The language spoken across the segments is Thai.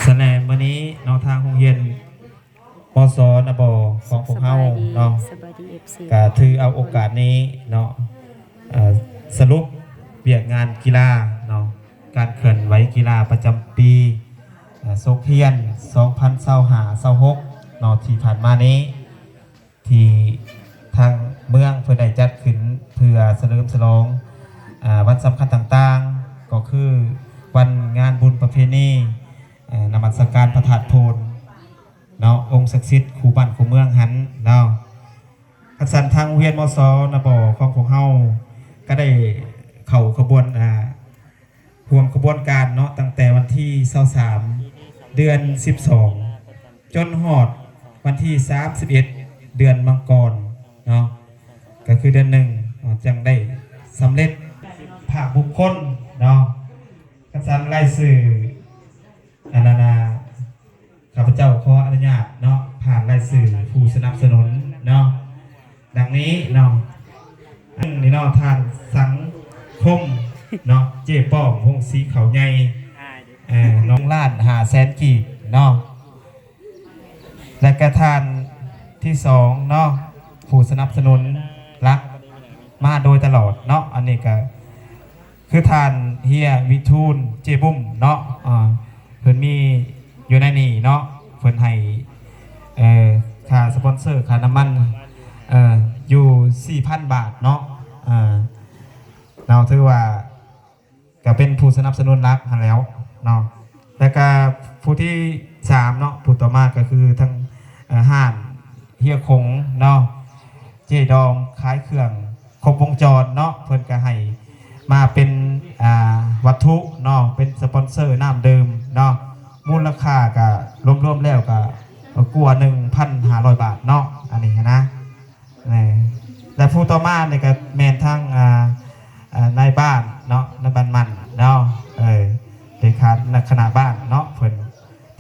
สแนมวันนี้เนาะทางโรงเรียนมศนบของพวกเฮาเนาะก็ถือเอาโอกาสนี้เนาะสรุปเบียกงานกีฬาเนาะการเคลื่อนไหวกีฬาประจำปีโซเคียน2025-26เนาะที่ผ่านมานี้ที่ทางเมืองเพื่อได้จัดขึ้นเพื่อเฉลิมฉลองวันสำคัญต่างๆก็คือวันงานบุญประเพณีนมัสการพระธาตุโพนเนาะองค์ศักดิ์สิทธิ์คู่บ้านคู่เมืองหันเนาะขันสันทางเวียนมศนบของพวกเฮาก็ได้เข้าขบวนห่วงขบวนการเนาะตั้งแต่วันที่23เดือน12จนหอดวันที่31เดือนมังกรเนาะก็คือเดือน1จังได้สำเร็จภาคบุคคลเนาะขันสันไล่สื่ออาณาข้าพเจ้าขออนุญาตเนาะผ่านรายสื่อผู้สนับสนุนเนาะดังนี้เนาะนี่เนาะทานสังคมเนาะเจ๊ป้อมวงสีเขาใหญ่น้องล้าน500,000 กีบเนาะและกระทานที่2เนาะผู้สนับสนุนรักมาโดยตลอดเนาะอันนี้ก็คือทานเฮียวิทูลเจบุ้มเนาะเพิ่นมีอยู่ในนี่เนาะเพิ่นให้ค่าสปอนเซอร์ค่าน้ำมันอยู่ 4,000 บาทเนาะเราถือว่าก็เป็นผู้สนับสนุนรักแล้วเนาะแล้วก็ผู้ที่3เนาะผู้ต่อมาก็คือทั้งห้านเฮียคงเนาะเจดอมขายเครื่องครบวงจรเนาะเพิ่นก็ให้มาเป็นวัตถุเนาะเป็นสปอนเซอร์น้ำดื่มเนาะมูลค่าก็รวมๆแล้วก็กว่า 1,500 บาทเนาะอันนี้นะและผู้ต่อมาเนี่ยก็แมนทั้งนายบ้านเนาะนายบ้านมันเนาะเด็กขาดนักขณะบ้านเนาะเพิ่น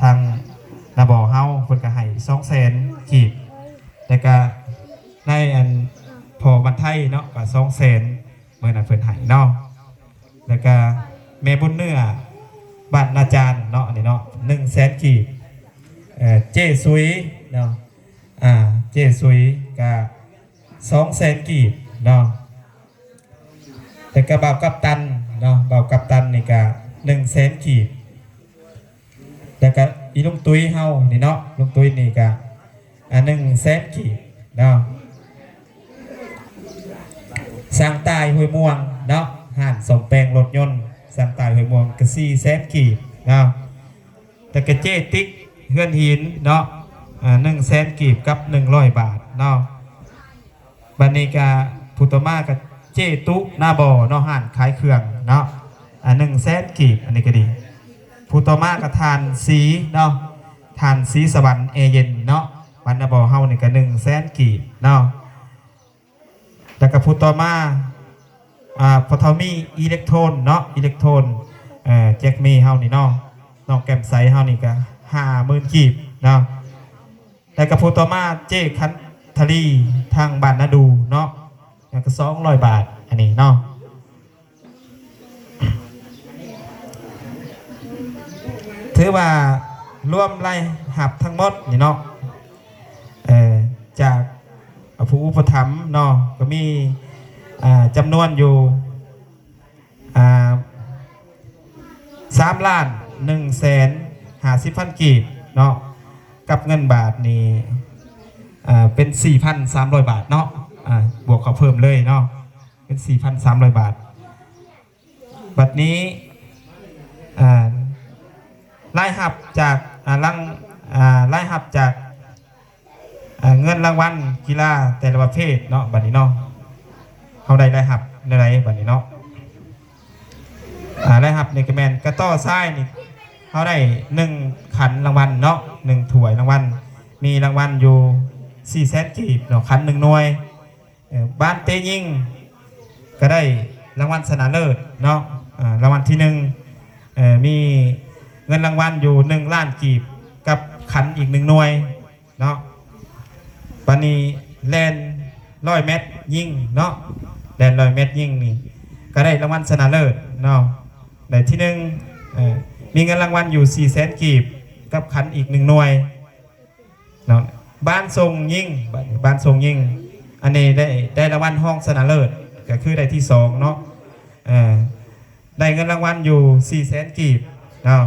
ทางนาบ่อเฮาเพิ่นก็ให้200,000 กีบแต่ก็ในอันพอบันไทยเนาะก็200,000เมื่อนั้นเพิ่นให้เนาะแล้วก็แม่บุญเนื้อบ้านอาจารย์เนาะนี่เนาะ100,000 กีบเจ๊ซุยเนาะเจ๊ซุยก็200,000 กีบเนาะแต่ก็บ่าวกัปตันเนาะบ่าวกัปตันนี่ก็100,000 กีบแล้วก็อีลุงตุ้ยเฮานี่เนาะลุงตุ้ยนี่ก็100,000 กีบเนาะสร้างตายห้วยม่วงเนาะห่านสมแปลงรถยนต์สร้างตายห้วยม่วงก็400,000 กีบเนาะแต่ก็เจ๊ติ๊กเฮือนหินเนาะ100,000 กีบกับ100 บาทเนาะบัดนี้ก็ผู้ต่อมาก็เจ๊ตุ๊หน้าบ่อเนาะห่านขายเครื่องเนาะ100,000 กีบอันนี้ก็ดีผู้ต่อมาก็ทานสีเนาะทานสีสวรรค์เอเย็นเนาะวันหน้าบ่อเฮานี่ก็100,000 กีบเนาะแล้วก็ผู้ต่อมาพอทอมีอิเล็กโทรนเนาะอิเล็กโทรนแจ็คมีเฮานี่เนาะน้องแก้มใสเฮานี่ก็50,000 กีบเนาะแล้วก็ผู้ต่อมาเจ๊คันทลีทางบ้านนาดูเนาะแล้วก็200 บาทอันนี้เนาะถือว่าร่วมไล่หับทั้งหมดนี่เนาะจากผู้อุปถัมภ์เนาะก็มีจำนวนอยู่3,150,000 กีบเนาะกับเงินบาทนี่เป็น 4,300 บาทเนาะบวกเขาเพิ่มเลยเนาะเป็น 4,300 บาทบัดนี้รายหับจากรายหับจากเงินรางวัลกีฬาแต่ละประเภทเนาะบัดนี้เนาะเขาได้รายหับในไรบัดนี้เนาะรายหับในกระแมนกระต้อไส้นี่เขาได้1 ขันรางวัลเนาะ1 ถ้วยรางวัลมีรางวัลอยู่400,000 กีบเนาะขัน1 หน่วยบ้านเตยิ่งก็ได้รางวัลชนะเลิศเนาะรางวัลที่1มีเงินรางวัลอยู่1,000,000 กีบกับขันอีก1 หน่วยเนาะปานีแลน100 เมตรยิงเนาะแลน100 เมตรยิงนี่ก็ได้รางวัลชนะเลิศเนาะได้ที่1มีเงินรางวัลอยู่400,000 กีบ กับขันอีก1 หน่วยเนาะบ้านทรงยิ่งบ้านทรงยิ่งอันนี้ได้รางวัลห้องชนะเลิศก็คือได้ที่2เนาะได้เงินรางวัลอยู่400,000 กีบเนาะ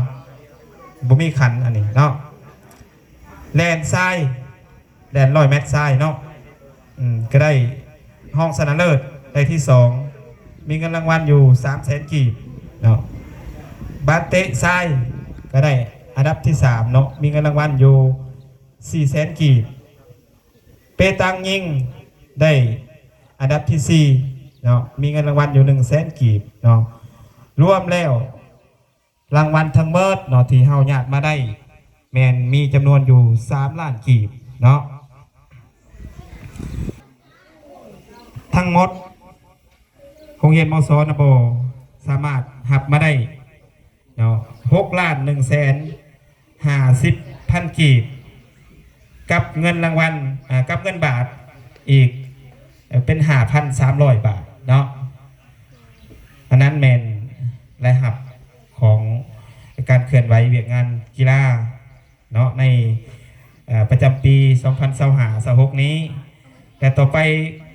บ่มีขันอันนี้เนาะแลนทรายแลน100 เมตรทรายเนาะก็ได้ห้องชนะเลิศได้ที่2มีเงินรางวัลอยู่300,000 กีบเนาะบาสเตะทรายก็ได้อันดับที่3เนาะมีเงินรางวัลอยู่400,000 กีบเปตังยิงได้อันดับที่4เนาะมีเงินรางวัลอยู่100,000 กีบเนาะรวมแล้วรางวัลทั้งหมดเนาะที่เฮาญาติมาได้แมนมีจำนวนอยู่3 ล้านกีบเนาะทั้งหมดโรงเรียนมศนบสามารถหับมาได้เนาะ6,150,000 กีบกับเงินรางวัลกับเงินบาทอีกเป็น5,300 บาทเนาะอันนั้นแมนและหับของการเคลื่อนไหวเวียกงานกีฬาเนาะในประจำปี2025-26นี้แต่ต่อไป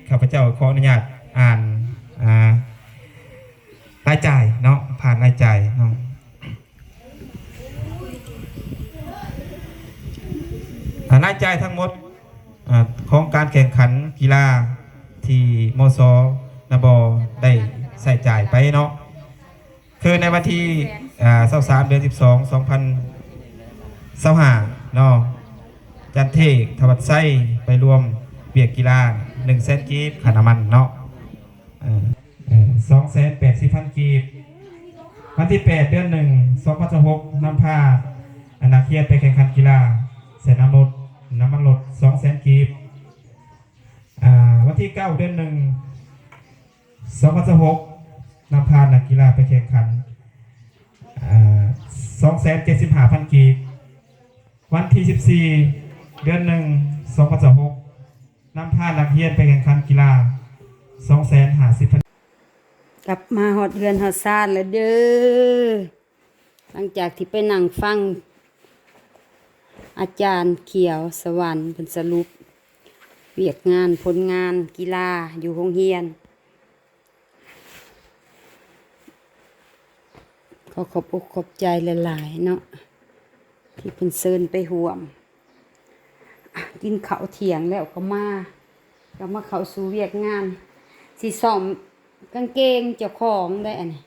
ข้าพเจ้าขออนุญาตอ่านรายจ่ายเนาะผ่านรายจ่ายเนาะรายจ่ายทั้งหมดของการแข่งขันกีฬาที่มศนบได้ใส่จ่ายไปเนาะคือในวันที่23 เดือน 12 2025เนาะจันเทกทวัดไส้ไปรวมเบียกกีฬา100,000 กีบค่าน้ำมันเนาะ280,000 กีบวันที่8 เดือน 1 2026นำพานักเรียนไปแข่งขันกีฬาเสน้ำมันลด 200,000 กีบวันที่9 เดือน 1 2026นำพานักกีฬาไปแข่งขัน275,000 กีบวันที่14 เดือน 1 2026นำพานักเรียนไปแข่งขันกีฬา250,000กลับมาหอดเรือนหอดซ่านแล้วเด้อหลังจากที่ไปนั่งฟังอาจารย์เขียวสวรรค์เป็นสรุปเวียกงานผลงานกีฬาอยู่โรงเรียนขอบอกขอบใจหลายๆเนาะที่เป็นเซินไปห่วมกินข้าวเที่ยงแล้วก็มาเข้าสู่เวียกงานสิซ่อมกางเกงเจ้าของได้อันนี้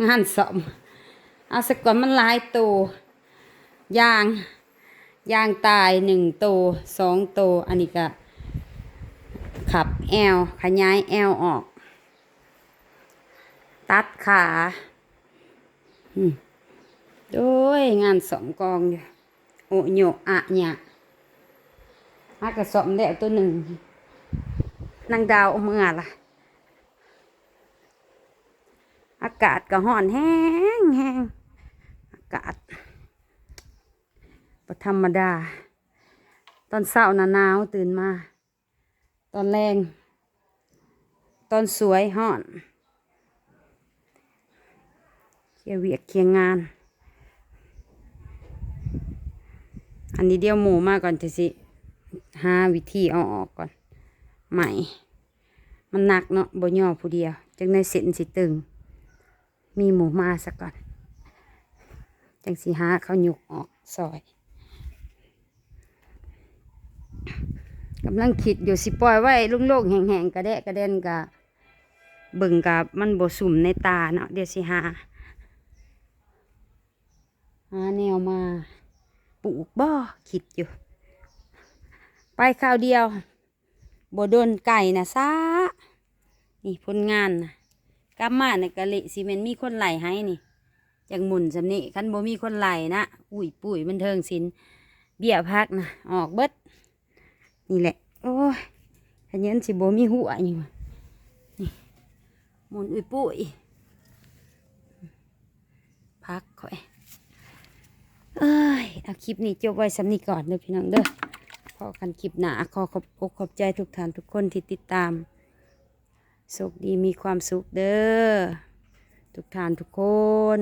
งานซ่อมเอาสักก่อนมันหลายตัวยางตาย1 ตัว2 ตัวอันนี้ก็ขับแอลขยายแอลออกตัดขาโดยงานซ่อมกองอยู่โอโยอะเนี่ยมากระซ่อมแล้วตัว1นางดาวเอามื่อล่ะอากาศก็ร้อนแห้งอากาศบ่ธรรมดาตอนเช้าหนาวตื่นมาตอนแรงตอนสวยร้อนเคี่ยวเวียกเคี่ยงงานอันนี้เดี๋ยวหมูมาก่อนจะสิหาวิธีเอาออกก่อนใหม่มันหนักเนาะบ่ย่อผู้เดียวจังในเส้นสิตึงมีหมูมาสักก่อนจังสิหาเขาหยุกออกซอยกำลังคิดอยู่สิปล่อยไว้โล่งๆแห้งๆกระเดะกระเด็นกะเบิ่งกับมันบ่สุ่มในตาเนาะเดี๋ยวสิหาแนวมาปลูกบ่คิดอยู่ไปข้าวเดียวบ่โดนไก่นะซะนี่ผลงานนะกลับมาเนี่ยกะเละสิเมนมีคนไหลให้นี่จังหมุนสำนี้คันบ่มีคนไหลนะอุ้ยปุ้ยบันเทิงศิลป์เบี้ยพักนะออกเบิดนี่แหละโอ้ยขยันสิบ่มีหัวอยู่นี่หมุนอุ้ยปุ้ยพักค่อยเอาคลิปนี้จบไว้สำนี้ก่อนเด้อพี่น้องเด้อพอกันคลิปหน้าขอบใจทุกท่านทุกคนที่ติดตามสุขดีมีความสุขเด้อทุกท่านทุกคน